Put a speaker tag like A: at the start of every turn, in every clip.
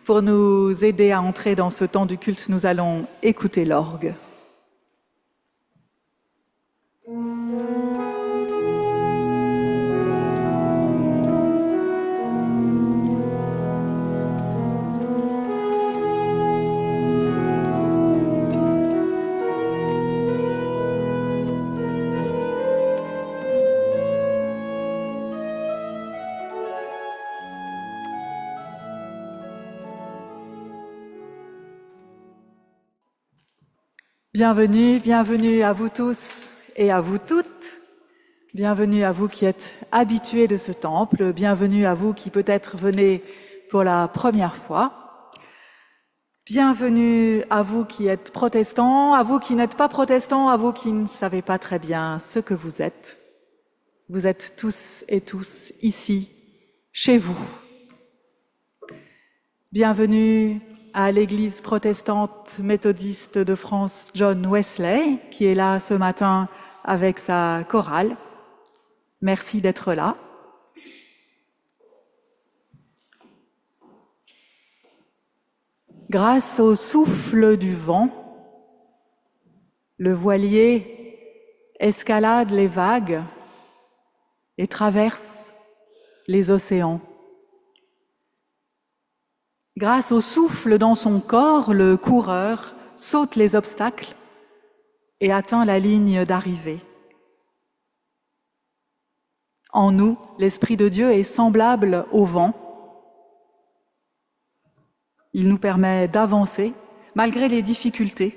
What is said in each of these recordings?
A: Pour nous aider à entrer dans ce temps du culte, nous allons écouter l'orgue. Bienvenue, bienvenue à vous tous et à vous toutes. Bienvenue à vous qui êtes habitués de ce temple. Bienvenue à vous qui peut-être venez pour la première fois. Bienvenue à vous qui êtes protestants, à vous qui n'êtes pas protestants, à vous qui ne savez pas très bien ce que vous êtes. Vous êtes tous et tous ici, chez vous. Bienvenue à l'Église protestante méthodiste de France John Wesley, qui est là ce matin avec sa chorale. Merci d'être là. Grâce au souffle du vent, le voilier escalade les vagues et traverse les océans. Grâce au souffle dans son corps, le coureur saute les obstacles et atteint la ligne d'arrivée. En nous, l'Esprit de Dieu est semblable au vent. Il nous permet d'avancer malgré les difficultés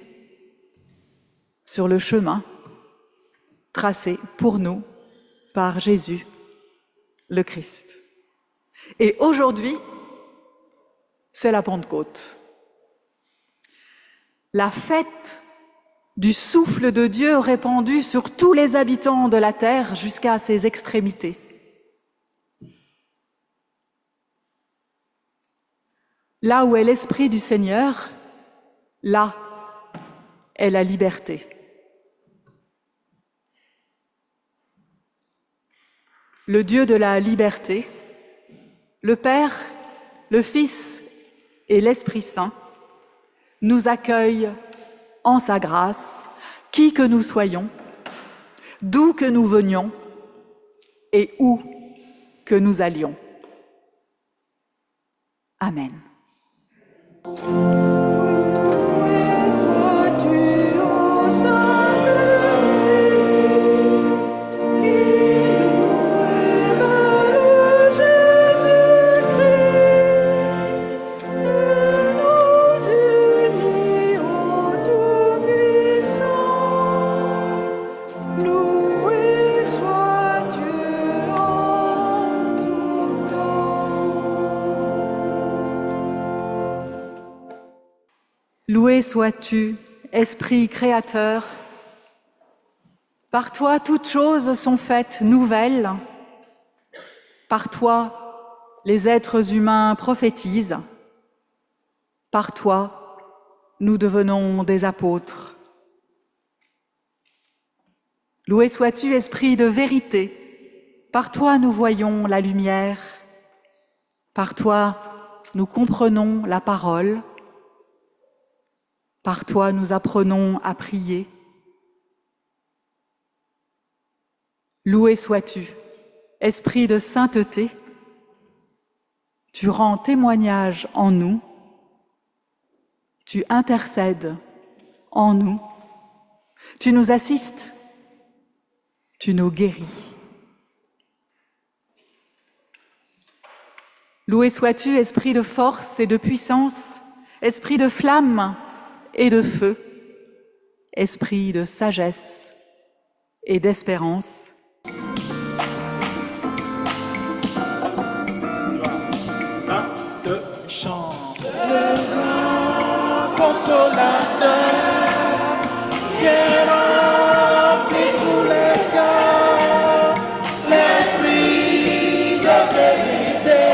A: sur le chemin tracé pour nous par Jésus, le Christ. Et aujourd'hui, c'est la Pentecôte. La fête du souffle de Dieu répandu sur tous les habitants de la terre jusqu'à ses extrémités. Là où est l'Esprit du Seigneur, là est la liberté. Le Dieu de la liberté, le Père, le Fils et l'Esprit Saint nous accueille en sa grâce, qui que nous soyons, d'où que nous venions et où que nous allions. Amen. Loué sois-tu, Esprit créateur. Par toi, toutes choses sont faites nouvelles. Par toi, les êtres humains prophétisent. Par toi, nous devenons des apôtres. Loué sois-tu, Esprit de vérité. Par toi, nous voyons la lumière. Par toi, nous comprenons la parole. Par toi, nous apprenons à prier. Loué sois-tu, Esprit de sainteté. Tu rends témoignage en nous. Tu intercèdes en nous. Tu nous assistes. Tu nous guéris. Loué sois-tu, Esprit de force et de puissance, Esprit de flamme et de feu, Esprit de sagesse et d'espérance.
B: De chant, le grand consolateur, qui remplit tous les cœurs, l'esprit de vérité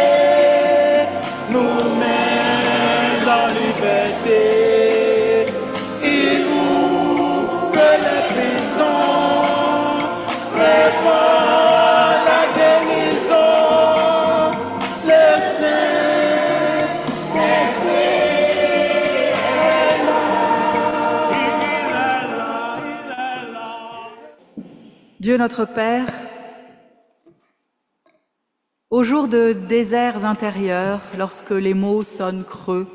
B: nous met en liberté. La guérison, le Saint
A: Dieu notre Père, au jour de déserts intérieurs, lorsque les mots sonnent creux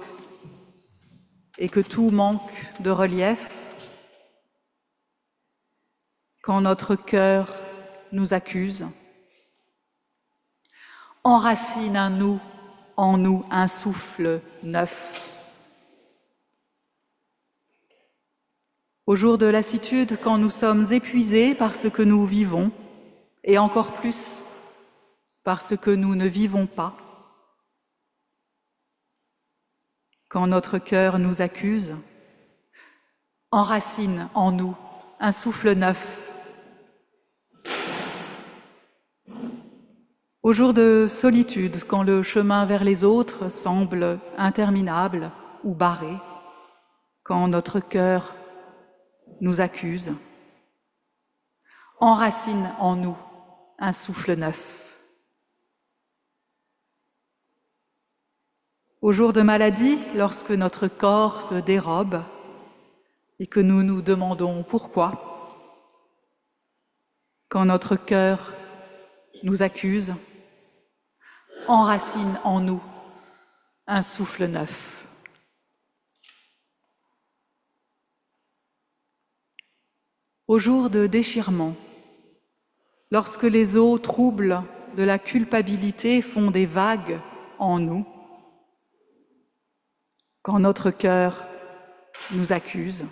A: et que tout manque de relief, quand notre cœur nous accuse, enracine en nous un souffle neuf. Au jour de lassitude, quand nous sommes épuisés par ce que nous vivons, et encore plus par ce que nous ne vivons pas, quand notre cœur nous accuse, enracine en nous un souffle neuf. Au jour de solitude, quand le chemin vers les autres semble interminable ou barré, quand notre cœur nous accuse, enracine en nous un souffle neuf. Au jour de maladie, lorsque notre corps se dérobe et que nous nous demandons pourquoi, quand notre cœur nous accuse, enracine en nous un souffle neuf. Au jour de déchirement, lorsque les eaux troubles de la culpabilité font des vagues en nous, quand notre cœur nous accuse,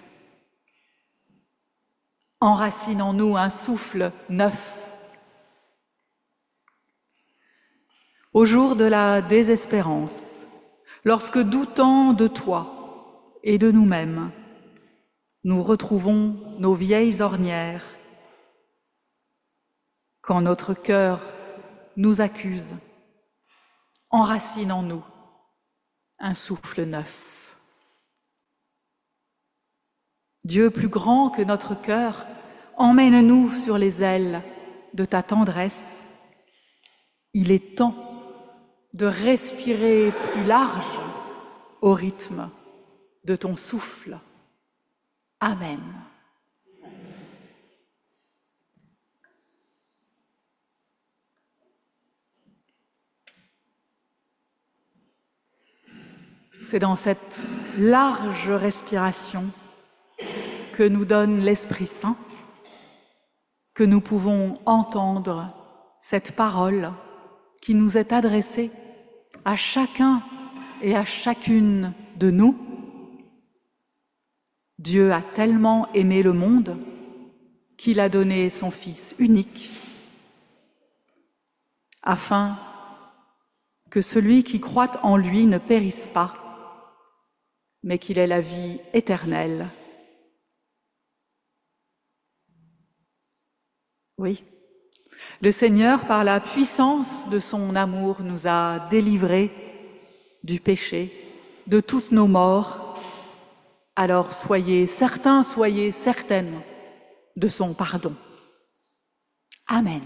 A: enracine en nous un souffle neuf. Au jour de la désespérance, lorsque doutant de toi et de nous-mêmes, nous retrouvons nos vieilles ornières, quand notre cœur nous accuse, enracine en nous un souffle neuf. Dieu plus grand que notre cœur, emmène-nous sur les ailes de ta tendresse. Il est temps de respirer plus large au rythme de ton souffle. Amen. C'est dans cette large respiration que nous donne l'Esprit Saint que nous pouvons entendre cette parole qui nous est adressée à chacun et à chacune de nous. Dieu a tellement aimé le monde qu'il a donné son Fils unique afin que celui qui croit en lui ne périsse pas, mais qu'il ait la vie éternelle. Oui, le Seigneur, par la puissance de son amour, nous a délivrés du péché, de toutes nos morts. Alors soyez certains, soyez certaines de son pardon. Amen.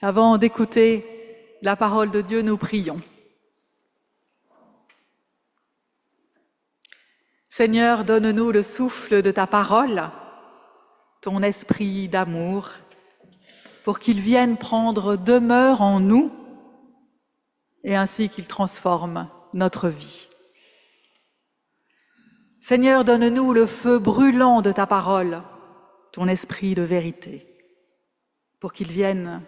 A: Avant d'écouter la parole de Dieu, nous prions. Seigneur, donne-nous le souffle de ta parole, ton esprit d'amour, pour qu'il vienne prendre demeure en nous et ainsi qu'il transforme notre vie. Seigneur, donne-nous le feu brûlant de ta parole, ton esprit de vérité, pour qu'il vienne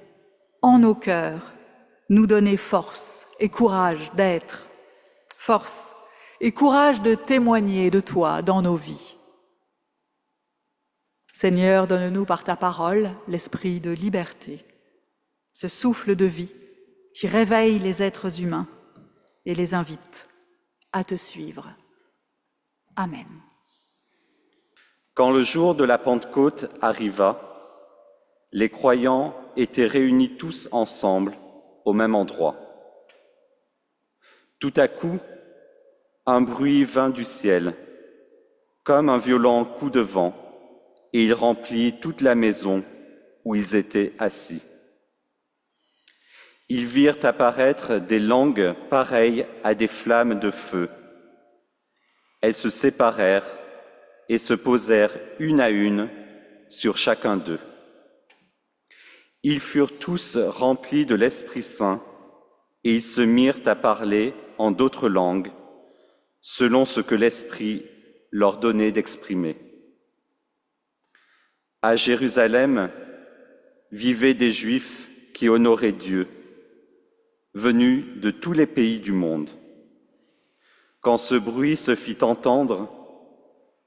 A: en nos cœurs nous donner force et courage d'être, force et courage de témoigner de toi dans nos vies. Seigneur, donne-nous par ta parole l'esprit de liberté, ce souffle de vie qui réveille les êtres humains et les invite à te suivre. Amen.
C: Quand le jour de la Pentecôte arriva, les croyants étaient réunis tous ensemble au même endroit. Tout à coup, un bruit vint du ciel, comme un violent coup de vent, et il remplit toute la maison où ils étaient assis. Ils virent apparaître des langues pareilles à des flammes de feu. Elles se séparèrent et se posèrent une à une sur chacun d'eux. Ils furent tous remplis de l'Esprit Saint et ils se mirent à parler en d'autres langues, selon ce que l'Esprit leur donnait d'exprimer. À Jérusalem vivaient des Juifs qui honoraient Dieu, venus de tous les pays du monde. Quand ce bruit se fit entendre,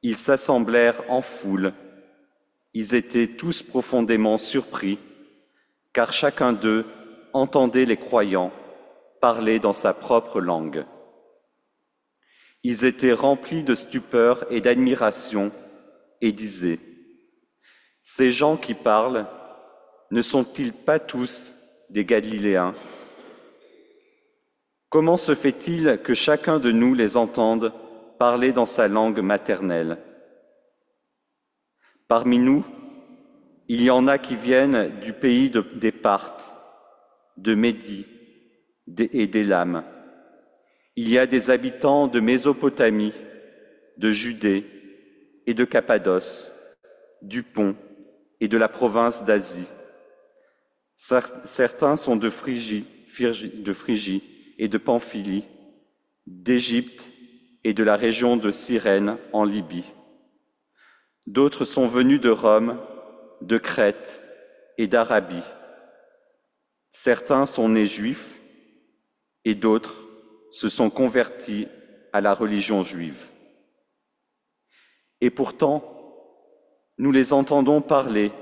C: ils s'assemblèrent en foule. Ils étaient tous profondément surpris, car chacun d'eux entendait les croyants parler dans sa propre langue. Ils étaient remplis de stupeur et d'admiration et disaient : « Ces gens qui parlent, ne sont-ils pas tous des Galiléens ? Comment se fait-il que chacun de nous les entende parler dans sa langue maternelle ? Parmi nous, il y en a qui viennent du pays des Parthes, de Médie et d'Élam. Il y a des habitants de Mésopotamie, de Judée et de Cappadoce, du Pont et de la province d'Asie. Certains sont de Phrygie et de Pamphylie, d'Égypte et de la région de Cyrène en Libye. D'autres sont venus de Rome, de Crète et d'Arabie. Certains sont nés juifs et d'autres se sont convertis à la religion juive. Et pourtant, nous les entendons parler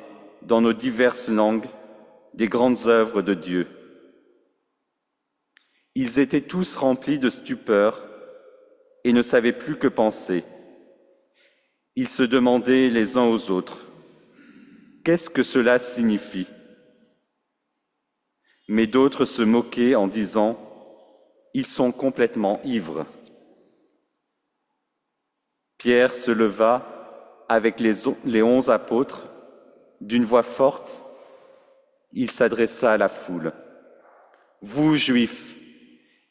C: dans nos diverses langues des grandes œuvres de Dieu. Ils étaient tous remplis de stupeur et ne savaient plus que penser. Ils se demandaient les uns aux autres : qu'est-ce que cela signifie ? Mais d'autres se moquaient en disant : ils sont complètement ivres. Pierre se leva avec les 11 apôtres. D'une voix forte, il s'adressa à la foule : vous, Juifs,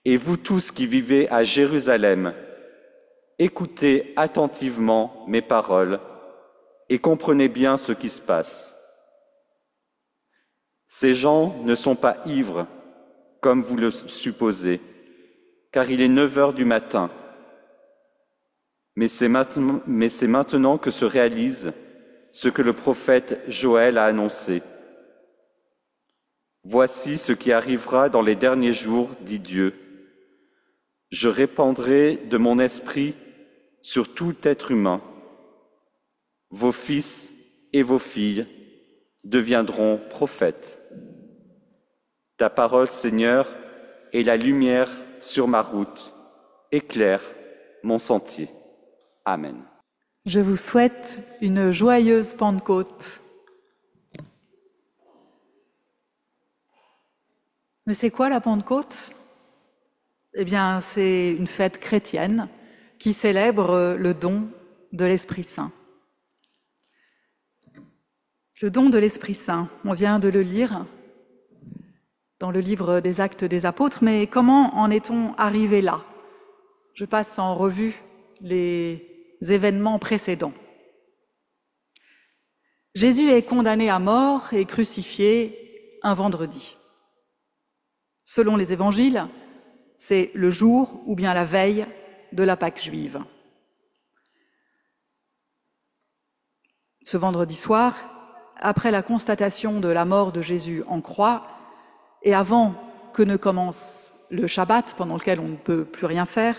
C: et vous tous qui vivez à Jérusalem, écoutez attentivement mes paroles et comprenez bien ce qui se passe. Ces gens ne sont pas ivres, comme vous le supposez, car il est 9 heures du matin. Mais c'est maintenant que se réalise ce que le prophète Joël a annoncé. Voici ce qui arrivera dans les derniers jours, dit Dieu. Je répandrai de mon esprit sur tout être humain. Vos fils et vos filles deviendront prophètes. Ta parole, Seigneur, est la lumière sur ma route, éclaire mon sentier. Amen.
A: Je vous souhaite une joyeuse Pentecôte. Mais c'est quoi la Pentecôte ? Eh bien, c'est une fête chrétienne qui célèbre le don de l'Esprit Saint. Le don de l'Esprit Saint, on vient de le lire dans le livre des Actes des Apôtres, mais comment en est-on arrivé là ? Je passe en revue les événements précédents. Jésus est condamné à mort et crucifié un vendredi. Selon les évangiles, c'est le jour ou bien la veille de la Pâque juive. Ce vendredi soir, après la constatation de la mort de Jésus en croix, et avant que ne commence le Shabbat, pendant lequel on ne peut plus rien faire,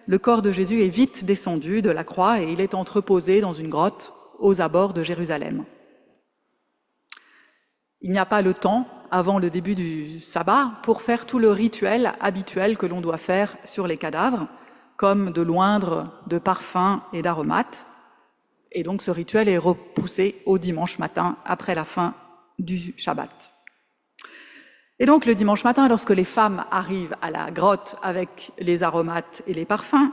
A: le corps de Jésus est vite descendu de la croix et il est entreposé dans une grotte aux abords de Jérusalem. Il n'y a pas le temps, avant le début du sabbat, pour faire tout le rituel habituel que l'on doit faire sur les cadavres, comme de l'oindre de parfums et d'aromates. Et donc ce rituel est repoussé au dimanche matin, après la fin du Shabbat. Et donc le dimanche matin, lorsque les femmes arrivent à la grotte avec les aromates et les parfums,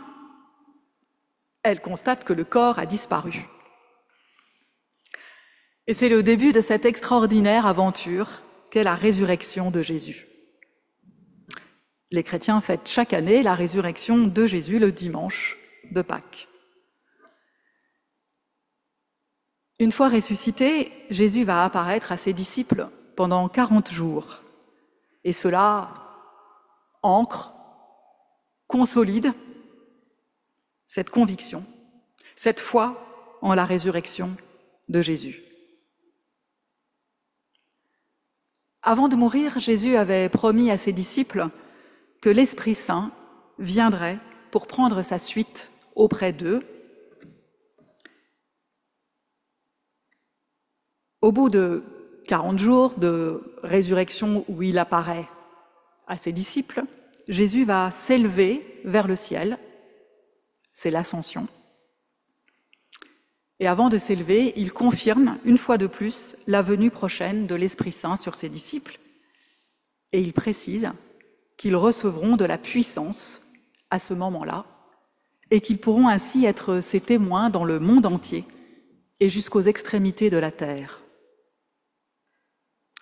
A: elles constatent que le corps a disparu. Et c'est le début de cette extraordinaire aventure qu'est la résurrection de Jésus. Les chrétiens fêtent chaque année la résurrection de Jésus le dimanche de Pâques. Une fois ressuscité, Jésus va apparaître à ses disciples pendant 40 jours. Et cela ancre, consolide cette conviction, cette foi en la résurrection de Jésus. Avant de mourir, Jésus avait promis à ses disciples que l'Esprit Saint viendrait pour prendre sa suite auprès d'eux. Au bout de 40 jours de résurrection où il apparaît à ses disciples, Jésus va s'élever vers le ciel, c'est l'ascension. Et avant de s'élever, il confirme une fois de plus la venue prochaine de l'Esprit Saint sur ses disciples. Et il précise qu'ils recevront de la puissance à ce moment-là et qu'ils pourront ainsi être ses témoins dans le monde entier et jusqu'aux extrémités de la terre.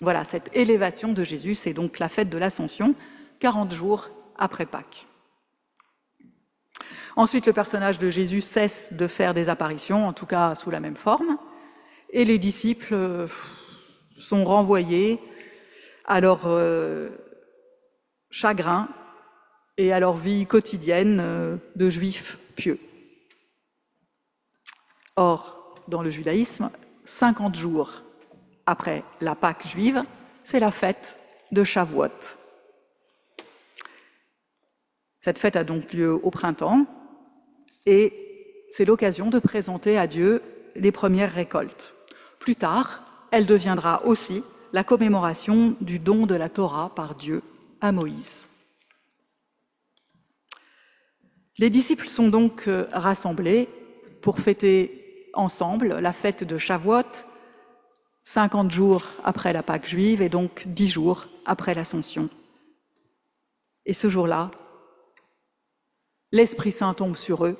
A: Voilà, cette élévation de Jésus, c'est donc la fête de l'Ascension, 40 jours après Pâques. Ensuite, le personnage de Jésus cesse de faire des apparitions, en tout cas sous la même forme, et les disciples sont renvoyés à leur chagrin et à leur vie quotidienne de juifs pieux. Or, dans le judaïsme, 50 jours après la Pâque juive, c'est la fête de Shavuot. Cette fête a donc lieu au printemps et c'est l'occasion de présenter à Dieu les premières récoltes. Plus tard, elle deviendra aussi la commémoration du don de la Torah par Dieu à Moïse. Les disciples sont donc rassemblés pour fêter ensemble la fête de Shavuot, 50 jours après la Pâque juive et donc 10 jours après l'Ascension. Et ce jour-là, l'Esprit Saint tombe sur eux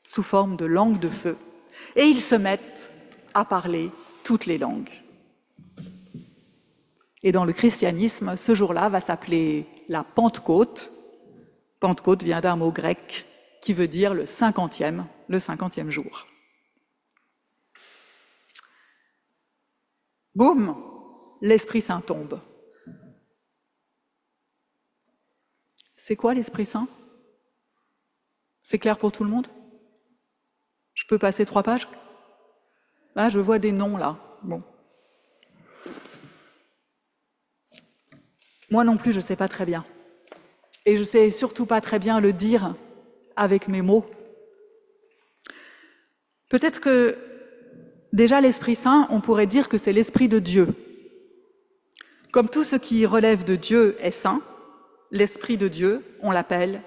A: sous forme de langue de feu et ils se mettent à parler toutes les langues. Et dans le christianisme, ce jour-là va s'appeler la Pentecôte. Pentecôte vient d'un mot grec qui veut dire le 50e jour. Boum, l'Esprit Saint tombe. C'est quoi l'Esprit Saint? C'est clair pour tout le monde? Je peux passer 3 pages? Là, je vois des noms, là. Bon. Moi non plus, je ne sais pas très bien. Et je ne sais surtout pas très bien le dire avec mes mots. Peut-être que déjà l'Esprit Saint, on pourrait dire que c'est l'Esprit de Dieu. Comme tout ce qui relève de Dieu est saint, l'Esprit de Dieu, on l'appelle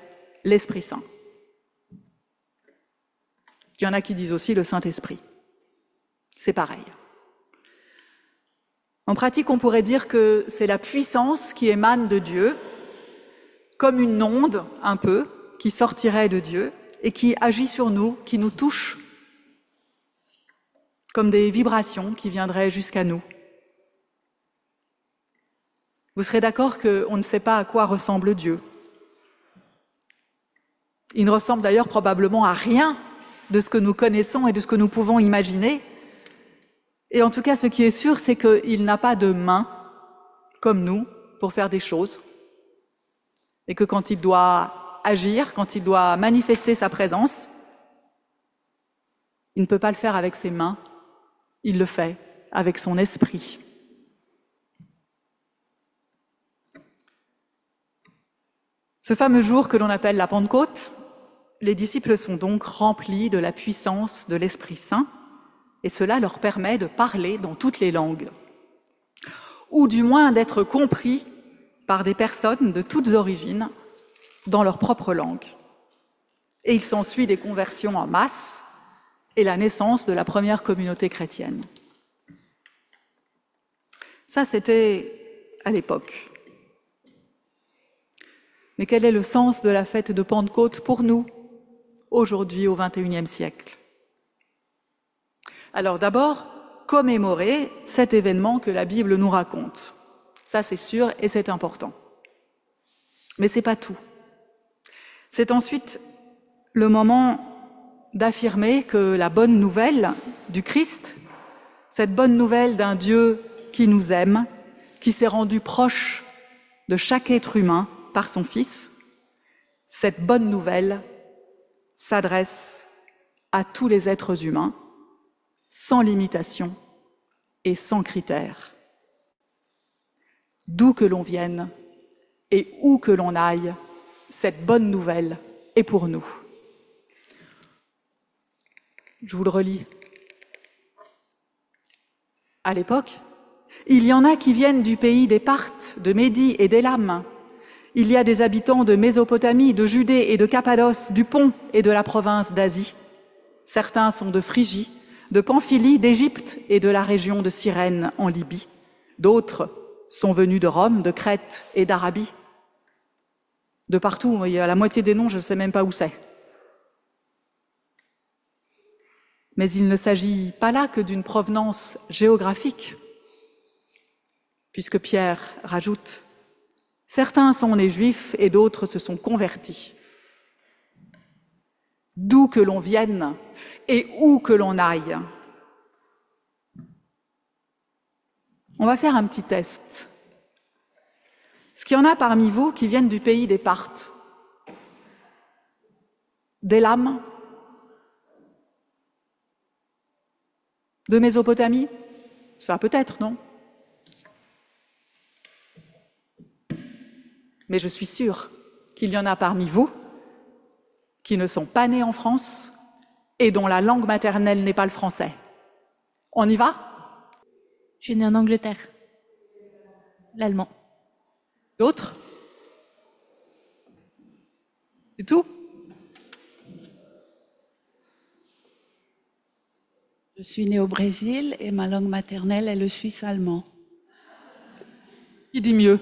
A: l'Esprit Saint. Il y en a qui disent aussi le Saint-Esprit. C'est pareil. En pratique, on pourrait dire que c'est la puissance qui émane de Dieu, comme une onde, un peu, qui sortirait de Dieu et qui agit sur nous, qui nous touche, comme des vibrations qui viendraient jusqu'à nous. Vous serez d'accord qu'on ne sait pas à quoi ressemble Dieu. Il ne ressemble d'ailleurs probablement à rien de ce que nous connaissons et de ce que nous pouvons imaginer. Et en tout cas, ce qui est sûr, c'est qu'il n'a pas de main, comme nous, pour faire des choses. Et que quand il doit agir, quand il doit manifester sa présence, il ne peut pas le faire avec ses mains, il le fait avec son esprit. Ce fameux jour que l'on appelle la Pentecôte, Les disciples sont donc remplis de la puissance de l'Esprit Saint, et cela leur permet de parler dans toutes les langues, ou du moins d'être compris par des personnes de toutes origines dans leur propre langue. Et il s'ensuit des conversions en masse et la naissance de la première communauté chrétienne. Ça, c'était à l'époque. Mais quel est le sens de la fête de Pentecôte pour nous, aujourd'hui au XXIe siècle? Alors d'abord, commémorer cet événement que la Bible nous raconte. Ça, c'est sûr et c'est important. Mais ce n'est pas tout. C'est ensuite le moment d'affirmer que la bonne nouvelle du Christ, cette bonne nouvelle d'un Dieu qui nous aime, qui s'est rendu proche de chaque être humain par son Fils, cette bonne nouvelle s'adresse à tous les êtres humains, sans limitation et sans critères. D'où que l'on vienne et où que l'on aille, cette bonne nouvelle est pour nous. Je vous le relis. À l'époque, il y en a qui viennent du pays des Parthes, de Médie et d'Élam. Il y a des habitants de Mésopotamie, de Judée et de Cappadoce, du Pont et de la province d'Asie. Certains sont de Phrygie, de Pamphylie, d'Égypte et de la région de Cyrène en Libye. D'autres sont venus de Rome, de Crète et d'Arabie. De partout, il y a la moitié des noms, je ne sais même pas où c'est. Mais il ne s'agit pas là que d'une provenance géographique, puisque Pierre rajoute « Certains sont nés juifs et d'autres se sont convertis. D'où que l'on vienne et où que l'on aille. » On va faire un petit test. Est-ce qu'il y en a parmi vous qui viennent du pays des Parthes, d'Élam, de Mésopotamie? Ça peut-être, non? Mais je suis sûre qu'il y en a parmi vous qui ne sont pas nés en France et dont la langue maternelle n'est pas le français. On y va?
D: Je suis née en Angleterre. L'allemand.
A: D'autres? C'est tout?
E: Je suis née au Brésil et ma langue maternelle est le suisse allemand.
A: Qui dit mieux?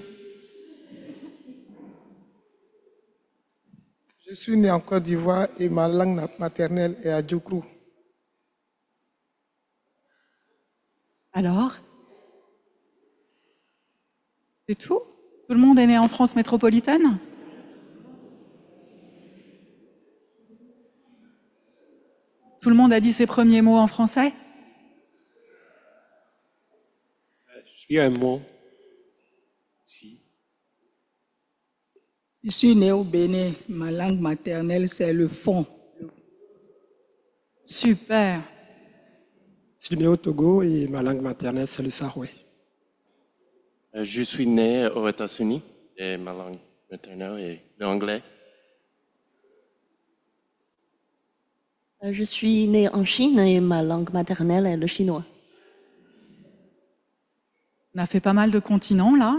F: Je suis né en Côte d'Ivoire et ma langue maternelle est Adjoukrou.
A: Alors? C'est tout? Tout le monde est né en France métropolitaine? Tout le monde a dit ses premiers mots en français?
B: Je suis un mot. Si.
G: Je suis né au Bénin. Ma langue maternelle, c'est le fon.
A: Super.
H: Je suis né au Togo et ma langue maternelle, c'est le Saroué.
I: Je suis né aux États-Unis et ma langue maternelle est l'anglais.
J: Je suis née en Chine et ma langue maternelle est le chinois.
A: On a fait pas mal de continents, là.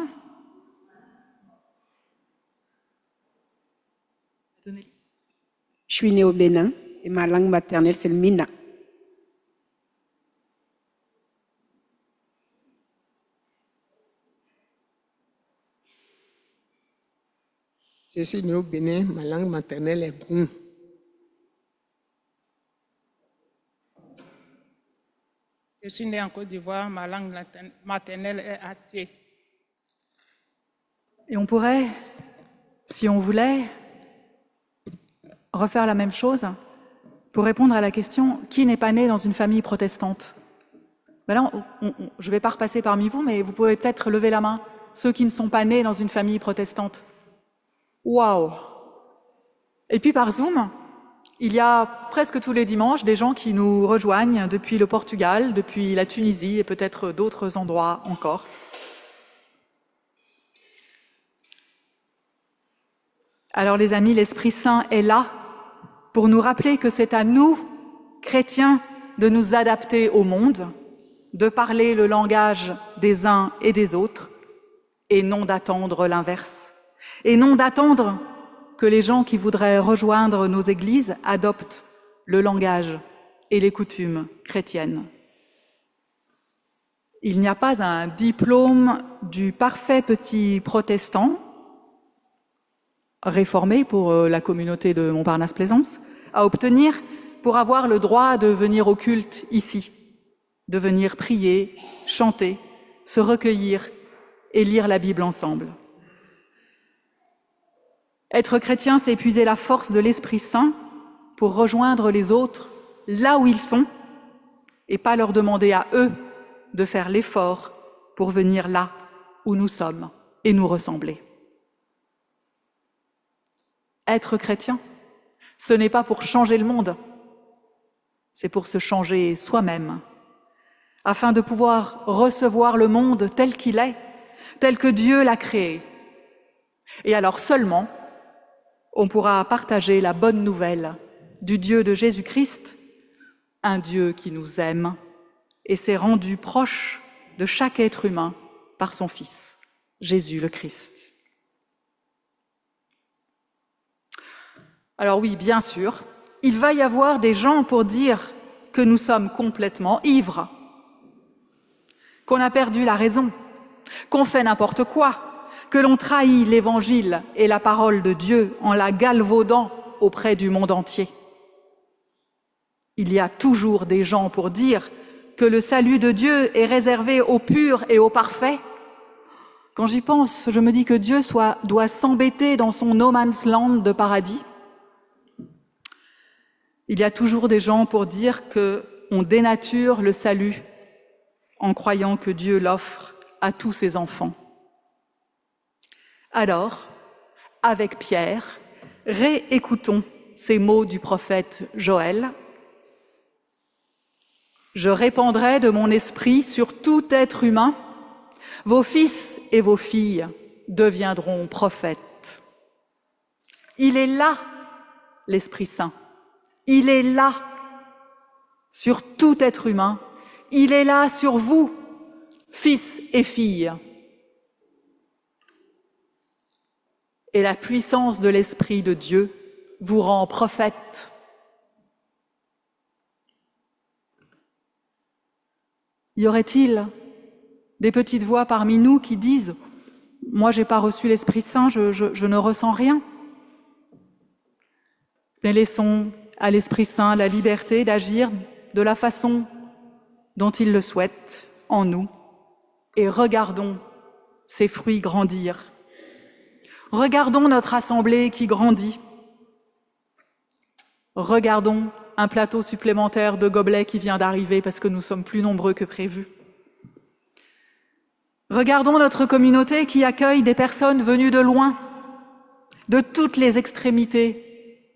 K: Je suis née au Bénin et ma langue maternelle, c'est le Mina.
G: Je suis né au Bénin. Ma langue maternelle est Goum.
L: Je suis née en Côte d'Ivoire. Ma langue maternelle est Até.
A: Et on pourrait, si on voulait, refaire la même chose pour répondre à la question « Qui n'est pas né dans une famille protestante ?» Ben là, je ne vais pas repasser parmi vous, mais vous pouvez peut-être lever la main, ceux qui ne sont pas nés dans une famille protestante. Waouh! Et puis par Zoom, il y a presque tous les dimanches des gens qui nous rejoignent depuis le Portugal, depuis la Tunisie et peut-être d'autres endroits encore. Alors les amis, l'Esprit Saint est là pour nous rappeler que c'est à nous, chrétiens, de nous adapter au monde, de parler le langage des uns et des autres, et non d'attendre l'inverse, et non d'attendre que les gens qui voudraient rejoindre nos églises adoptent le langage et les coutumes chrétiennes. Il n'y a pas un diplôme du parfait petit protestant, réformé pour la communauté de Montparnasse-Plaisance, à obtenir pour avoir le droit de venir au culte ici, de venir prier, chanter, se recueillir et lire la Bible ensemble. Être chrétien, c'est épuiser la force de l'Esprit Saint pour rejoindre les autres là où ils sont et pas leur demander à eux de faire l'effort pour venir là où nous sommes et nous ressembler. Être chrétien, ce n'est pas pour changer le monde, c'est pour se changer soi-même, afin de pouvoir recevoir le monde tel qu'il est, tel que Dieu l'a créé. Et alors seulement, on pourra partager la bonne nouvelle du Dieu de Jésus-Christ, un Dieu qui nous aime et s'est rendu proche de chaque être humain par son Fils, Jésus le Christ. Alors oui, bien sûr, il va y avoir des gens pour dire que nous sommes complètement ivres, qu'on a perdu la raison, qu'on fait n'importe quoi, que l'on trahit l'Évangile et la parole de Dieu en la galvaudant auprès du monde entier. Il y a toujours des gens pour dire que le salut de Dieu est réservé aux purs et aux parfaits. Quand j'y pense, je me dis que Dieu doit s'embêter dans son no man's land de paradis. Il y a toujours des gens pour dire qu'on dénature le salut en croyant que Dieu l'offre à tous ses enfants. Alors, avec Pierre, réécoutons ces mots du prophète Joël. « Je répandrai de mon esprit sur tout être humain. Vos fils et vos filles deviendront prophètes. » Il est là, l'Esprit Saint. Il est là sur tout être humain. Il est là sur vous, fils et filles. Et la puissance de l'Esprit de Dieu vous rend prophète. Y aurait-il des petites voix parmi nous qui disent « Moi, j'ai pas reçu l'Esprit Saint, je ne ressens rien ». Mais laissons à l'Esprit Saint la liberté d'agir de la façon dont il le souhaite en nous et regardons ses fruits grandir. Regardons notre assemblée qui grandit. Regardons un plateau supplémentaire de gobelets qui vient d'arriver parce que nous sommes plus nombreux que prévu. Regardons notre communauté qui accueille des personnes venues de loin, de toutes les extrémités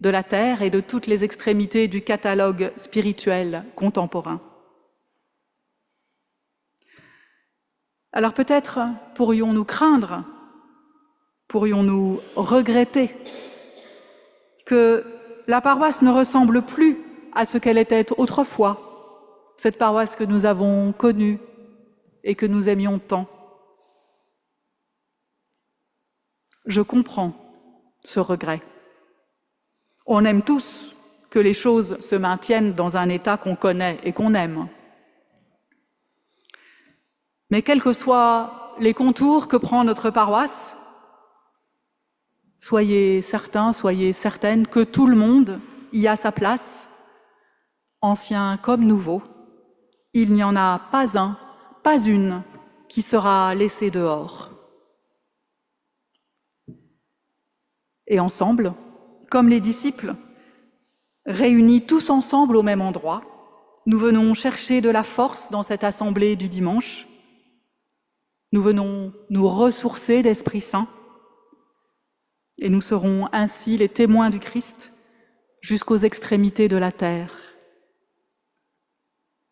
A: de la terre et de toutes les extrémités du catalogue spirituel contemporain. Alors peut-être pourrions-nous craindre, pourrions-nous regretter que la paroisse ne ressemble plus à ce qu'elle était autrefois, cette paroisse que nous avons connue et que nous aimions tant. Je comprends ce regret. On aime tous que les choses se maintiennent dans un état qu'on connaît et qu'on aime. Mais quels que soient les contours que prend notre paroisse, soyez certains, soyez certaines que tout le monde y a sa place, ancien comme nouveau. Il n'y en a pas un, pas une qui sera laissée dehors. Et ensemble, comme les disciples, réunis tous ensemble au même endroit, nous venons chercher de la force dans cette assemblée du dimanche. Nous venons nous ressourcer d'Esprit Saint et nous serons ainsi les témoins du Christ jusqu'aux extrémités de la terre.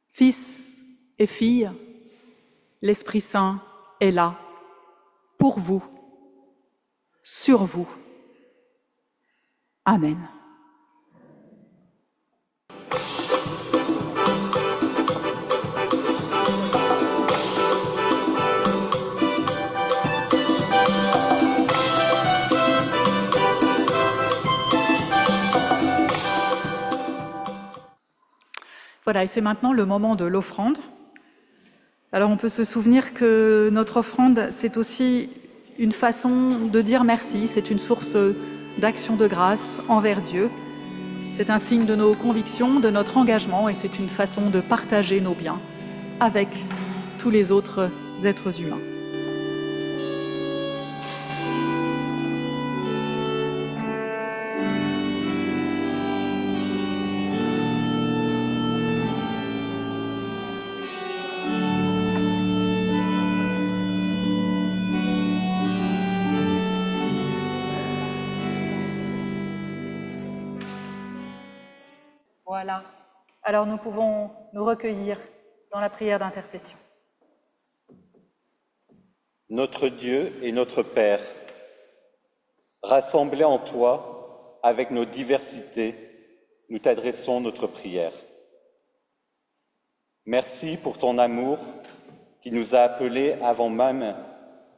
A: Fils et filles, l'Esprit Saint est là, pour vous, sur vous. Amen. Voilà, et c'est maintenant le moment de l'offrande. Alors on peut se souvenir que notre offrande, c'est aussi une façon de dire merci, c'est une source d'action de grâce envers Dieu. C'est un signe de nos convictions, de notre engagement, et c'est une façon de partager nos biens avec tous les autres êtres humains. Voilà. Alors nous pouvons nous recueillir dans la prière d'intercession.
C: Notre Dieu et notre Père, rassemblés en toi, avec nos diversités, nous t'adressons notre prière. Merci pour ton amour qui nous a appelés avant même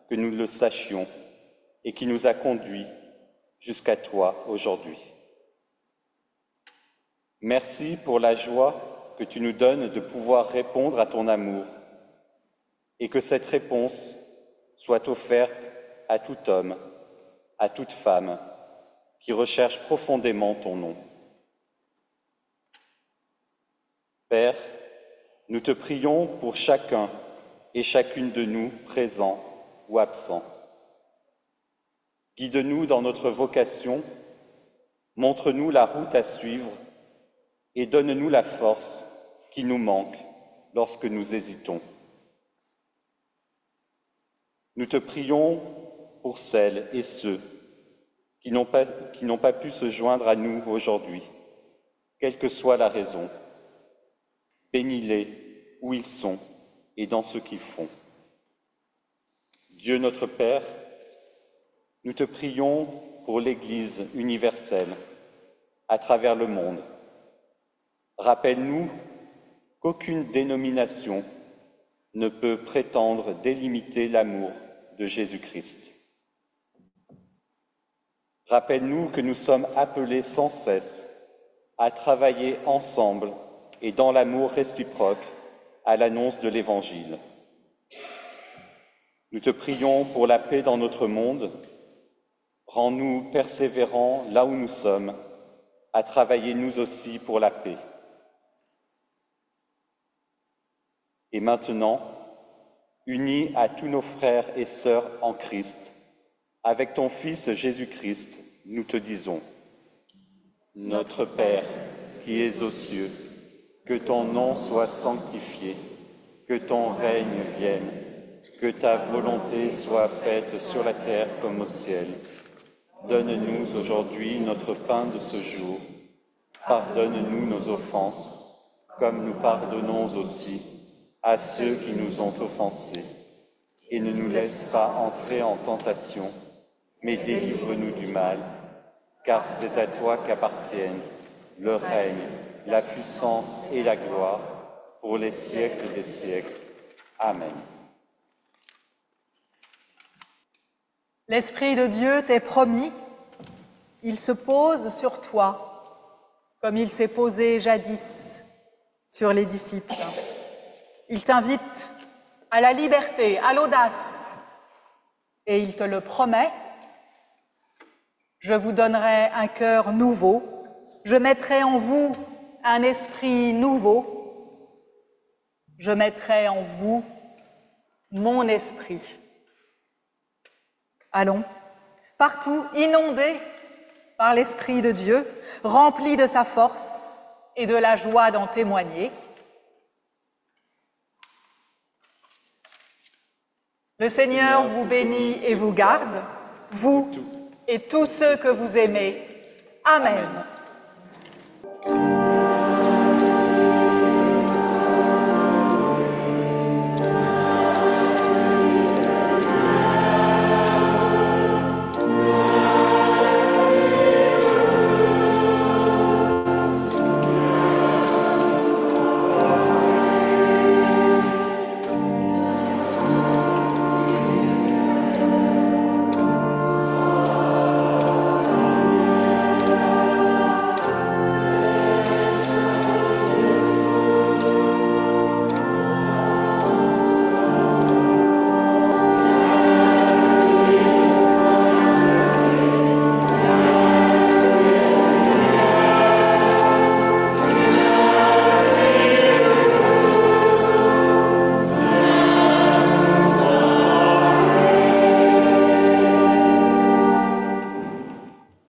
C: que nous le sachions et qui nous a conduits jusqu'à toi aujourd'hui. Merci pour la joie que tu nous donnes de pouvoir répondre à ton amour et que cette réponse soit offerte à tout homme, à toute femme qui recherche profondément ton nom. Père, nous te prions pour chacun et chacune de nous, présents ou absents. Guide-nous dans notre vocation, montre-nous la route à suivre et donne-nous la force qui nous manque lorsque nous hésitons. Nous te prions pour celles et ceux qui n'ont pas pu se joindre à nous aujourd'hui, quelle que soit la raison. Bénis-les où ils sont et dans ce qu'ils font. Dieu notre Père, nous te prions pour l'Église universelle à travers le monde. Rappelle-nous qu'aucune dénomination ne peut prétendre délimiter l'amour de Jésus-Christ. Rappelle-nous que nous sommes appelés sans cesse à travailler ensemble et dans l'amour réciproque à l'annonce de l'Évangile. Nous te prions pour la paix dans notre monde. Rends-nous persévérants là où nous sommes, à travailler nous aussi pour la paix. Et maintenant, unis à tous nos frères et sœurs en Christ, avec ton Fils Jésus-Christ, nous te disons: Notre Père, qui es aux cieux, que ton nom soit sanctifié, que ton règne vienne, que ta volonté soit faite sur la terre comme au ciel. Donne-nous aujourd'hui notre pain de ce jour. Pardonne-nous nos offenses, comme nous pardonnons aussi à ceux qui nous ont offensés. Et ne nous laisse pas entrer en tentation, mais délivre-nous du mal, car c'est à toi qu'appartiennent le règne, la puissance et la gloire pour les siècles des siècles. Amen.
A: L'Esprit de Dieu t'est promis, il se pose sur toi, comme il s'est posé jadis sur les disciples. Il t'invite à la liberté, à l'audace, et il te le promet. Je vous donnerai un cœur nouveau, je mettrai en vous un esprit nouveau, je mettrai en vous mon esprit. Allons, partout inondés par l'Esprit de Dieu, remplis de sa force et de la joie d'en témoigner. Le Seigneur vous bénit et vous garde, vous et tous ceux que vous aimez. Amen.